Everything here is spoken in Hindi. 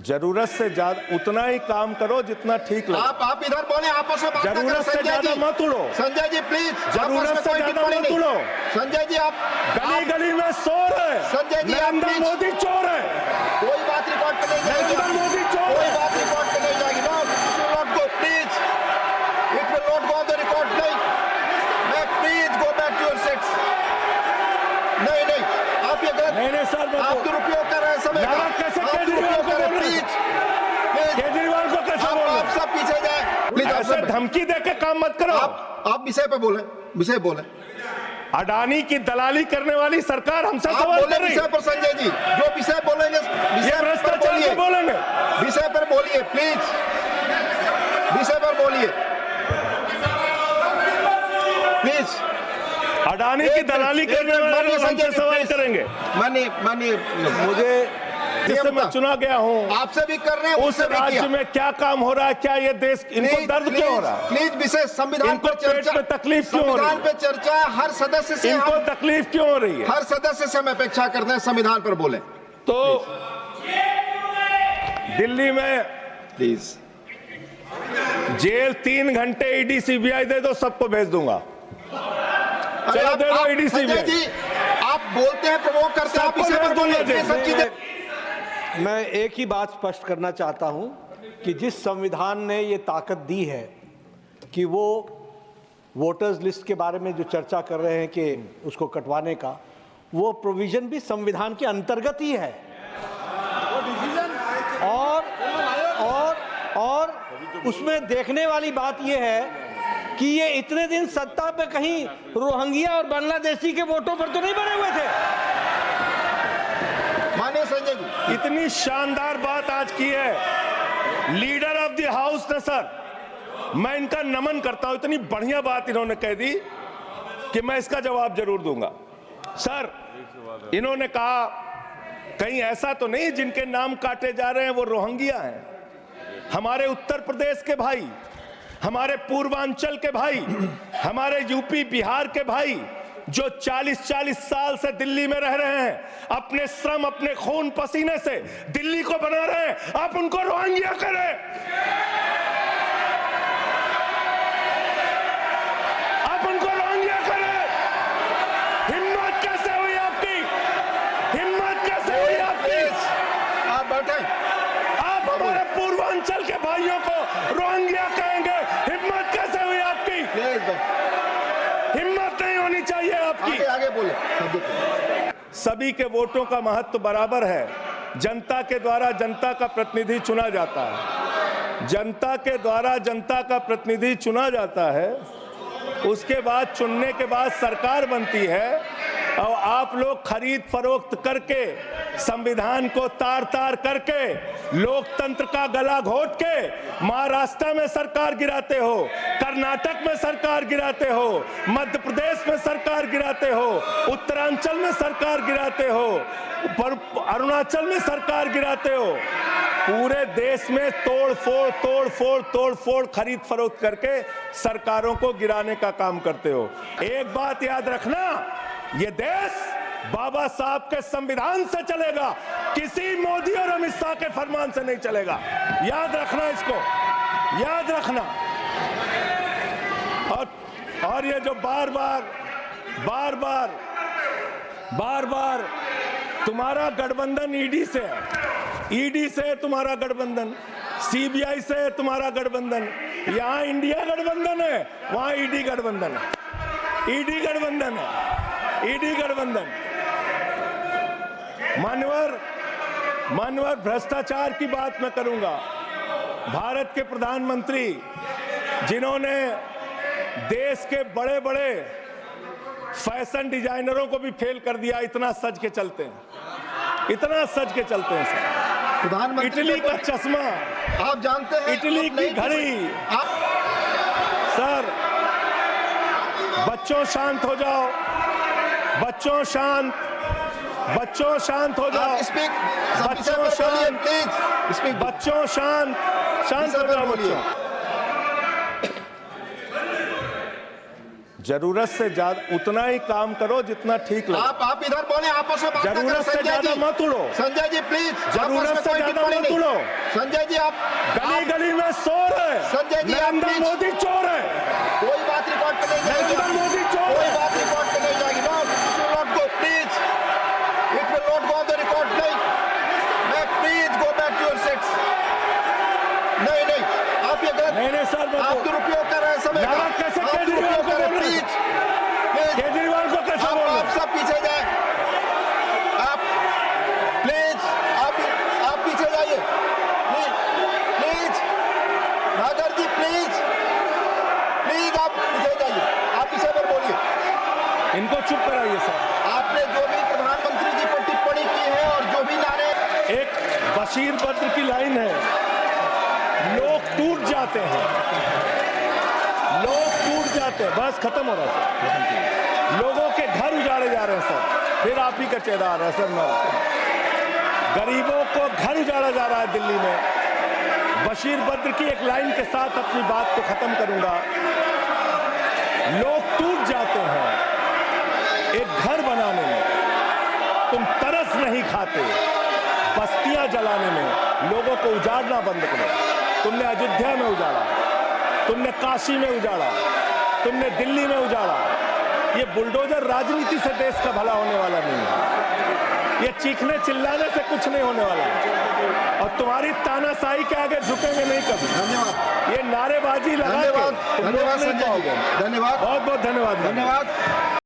जरूरत से ज्यादा उतना ही काम करो जितना ठीक लगे। आप इधर बोले, आपस में बात ना करें। जरूरत से ज्यादा मत उड़ो। संजय जी प्लीज, जरूरत से ज्यादा मत उड़ो। संजय जी आप गली गली में शोर है। संजय जी आप नरेंद्र मोदी चोर है। कोई बात रिकॉर्ड पे नहीं जाएगी। नरेंद्र मोदी चोर है। कोई बात रिकॉर्ड पे नहीं जाएगी। Not go please, it will not go on the record. नहीं, please go back to your seats. नहीं आप ये गलत, नहीं सर, आप दुरुपयोग कर रहे हैं समय का। कैसे केजरीवाल को प्लीज, केजरीवाल को कैसे बोल रहे? आप सब पीछे जाए प्लीज। ऐसे धमकी देके काम मत करो। आप विषय पे बोले, विषय बोले। अडानी की दलाली करने वाली सरकार हमसे सवाल कर रही है। विषय पर संजय जी जो विषय बोलेंगे, ये भ्रष्टाचार पे बोलेंगे। विषय पर बोलिए प्लीज, विषय पर बोलिए प्लीज। अडानी की दलाली करने वाले लोग हमसे सवाल करेंगे। मानिए मुझे जिससे मैं चुना गया हूँ, आपसे भी कर रहे हैं, उस राज्य में क्या काम हो रहा है, क्या ये देश, इनको दर्द क्यों हो रहा है? प्लीज विषय संविधान पर चर्चा, में तकलीफ क्यों हो रही है? संविधान पे चर्चा हर सदस्य से, इनको तकलीफ क्यों हो रही है? हर सदस्य से हम अपेक्षा करते हैं संविधान पर बोले। तो दिल्ली में प्लीज जेल 3 घंटे ईडी सीबीआई दे दो, सबको भेज दूंगा। चलो दे दो ईडी सीबीआई। जी आप बोलते हैं, प्रवोक करते हैं, आप इसे पर बोलिए सब चीजें। मैं एक ही बात स्पष्ट करना चाहता हूं कि जिस संविधान ने ये ताकत दी है कि वो वोटर्स लिस्ट के बारे में जो चर्चा कर रहे हैं कि उसको कटवाने का, वो प्रोविजन भी संविधान के अंतर्गत ही है। और उसमें देखने वाली बात ये है कि ये इतने दिन सत्ता पे कहीं रोहिंग्या और बांग्लादेशी के वोटों पर तो नहीं बने हुए थे। मानिए संजय जी, इतनी शानदार बात आज की है लीडर ऑफ द हाउस ने। सर मैं इनका नमन करता हूं, इतनी बढ़िया बात इन्होंने कह दी कि मैं इसका जवाब जरूर दूंगा। सर इन्होंने कहा कहीं ऐसा तो नहीं जिनके नाम काटे जा रहे हैं वो रोहिंग्या हैं। हमारे उत्तर प्रदेश के भाई, हमारे पूर्वांचल के भाई, हमारे यूपी बिहार के भाई जो 40-40 साल से दिल्ली में रह रहे हैं, अपने श्रम, अपने खून पसीने से दिल्ली को बना रहे हैं, आप उनको रोहिंग्या करें? आप उनको रोहिंग्या करें? हिम्मत कैसे हुई आपकी? हिम्मत कैसे हुई आपकी? आप बैठे, आप हमारे पूर्वांचल के भाइयों को रोहिंग्या कहेंगे? हिम्मत कैसे हुई आपकी? हिम्मत नहीं होनी चाहिए आपकी। आगे बोले। सभी के वोटों का महत्व बराबर है। जनता के द्वारा जनता का प्रतिनिधि चुना जाता है। जनता के द्वारा जनता का प्रतिनिधि चुना जाता है, उसके बाद चुनने के बाद सरकार बनती है और आप लोग खरीद फरोख्त करके, संविधान को तार तार करके, लोकतंत्र का गला घोट के महाराष्ट्र में सरकार गिराते हो, कर्नाटक में सरकार गिराते हो, मध्य प्रदेश में सरकार गिराते हो, उत्तरांचल में सरकार गिराते हो, अरुणाचल में सरकार गिराते हो। पूरे देश में तोड़ फोड़ खरीद फरोख्त करके सरकारों को गिराने का काम करते हो। एक बात याद रखना, ये देश बाबा साहब के संविधान से चलेगा, किसी मोदी और अमित शाह के फरमान से नहीं चलेगा। याद रखना, इसको याद रखना। और ये जो बार बार तुम्हारा गठबंधन ईडी से है, ईडी से तुम्हारा गठबंधन, सीबीआई से तुम्हारा गठबंधन, यहाँ इंडिया गठबंधन है, वहां ईडी गठबंधन है, ईडी गठबंधन है, ईडी गठबंधन। मानवर भ्रष्टाचार की बात मैं करूंगा। भारत के प्रधानमंत्री जिन्होंने देश के बड़े बड़े फैशन डिजाइनरों को भी फेल कर दिया, इतना सज के चलते हैं, इतना सज के चलते हैं सर। प्रधानमंत्री इटली का चश्मा, आप जानते हैं, इटली की घड़ी। सर बच्चों शांत हो जाओ, बच्चों शांत हो जाओ, बच्चों शांत, बच्चों शांत हो जाओ बच्चों। जरूरत से ज्यादा उतना ही काम करो जितना ठीक लगे। आप इधर बोले, आपस में बात ना करें। जरूरत से ज्यादा मत उड़ो। संजय जी प्लीज, जरूरत से ज्यादा मत उड़ो। संजय जी आप गली गली में शोर है। संजय जी, आप नरेंद्र please। मोदी चोर है। कोई बात रिकॉर्ड पे नहीं जाएगी। नरेंद्र मोदी चोर कोई है। बात रिकॉर्ड पे नहीं जाएगी। No, it will not go, please. It will not go on the record. नहीं, मैं please go back to your seats. नहीं नहीं, आप ये गलत, नहीं सर, आप दुरुपयोग कर रहे हैं समय का। नाराज कैसे आप केजरीवाल दुरुपयोग को कर रहे हैं, बोल रहे हैं? प्लीज। केजरीवाल को कैसे बोल रहे आप हैं? सब पीछे जाए। आप प्लीज, आप पीछे जाइए। प्लीज प्लीज, नागर जी प्लीज प्लीज, आप पीछे जाइए। आप पीछे पर बोलिए। इनको चुप कराइए सर। आपने जो भी प्रधानमंत्री जी पर टिप्पणी की है और जो भी नारे, एक बशीर बद्र की लाइन है, लोग टूट जाते हैं, लोग टूट जाते हैं। बस खत्म हो रहा है सर। लोगों के घर उजाड़े जा रहे हैं सर। फिर आप ही का चेहरा आ रहा है सर। नो, गरीबों को घर उजाड़ा जा रहा है दिल्ली में। बशीर बद्र की एक लाइन के साथ अपनी बात को खत्म करूंगा। लोग टूट जाते हैं एक घर बनाने में, तुम तरस नहीं खाते बस्तियां जलाने में। लोगों को उजाड़ना बंद करो। तुमने अयोध्या में उजाड़ा, तुमने काशी में उजाड़ा, तुमने दिल्ली में उजाड़ा। ये बुलडोजर राजनीति से देश का भला होने वाला नहीं है। ये चीखने चिल्लाने से कुछ नहीं होने वाला है। और तुम्हारी तानाशाही के आगे झुकेंगे नहीं कभी। धन्यवाद। ये नारेबाजी लगा के धन्यवाद, तुम धन्यवाद रोक नहीं संजय जी। पाओगे। धन्यवाद, बहुत बहुत धन्यवाद। धन्यवाद।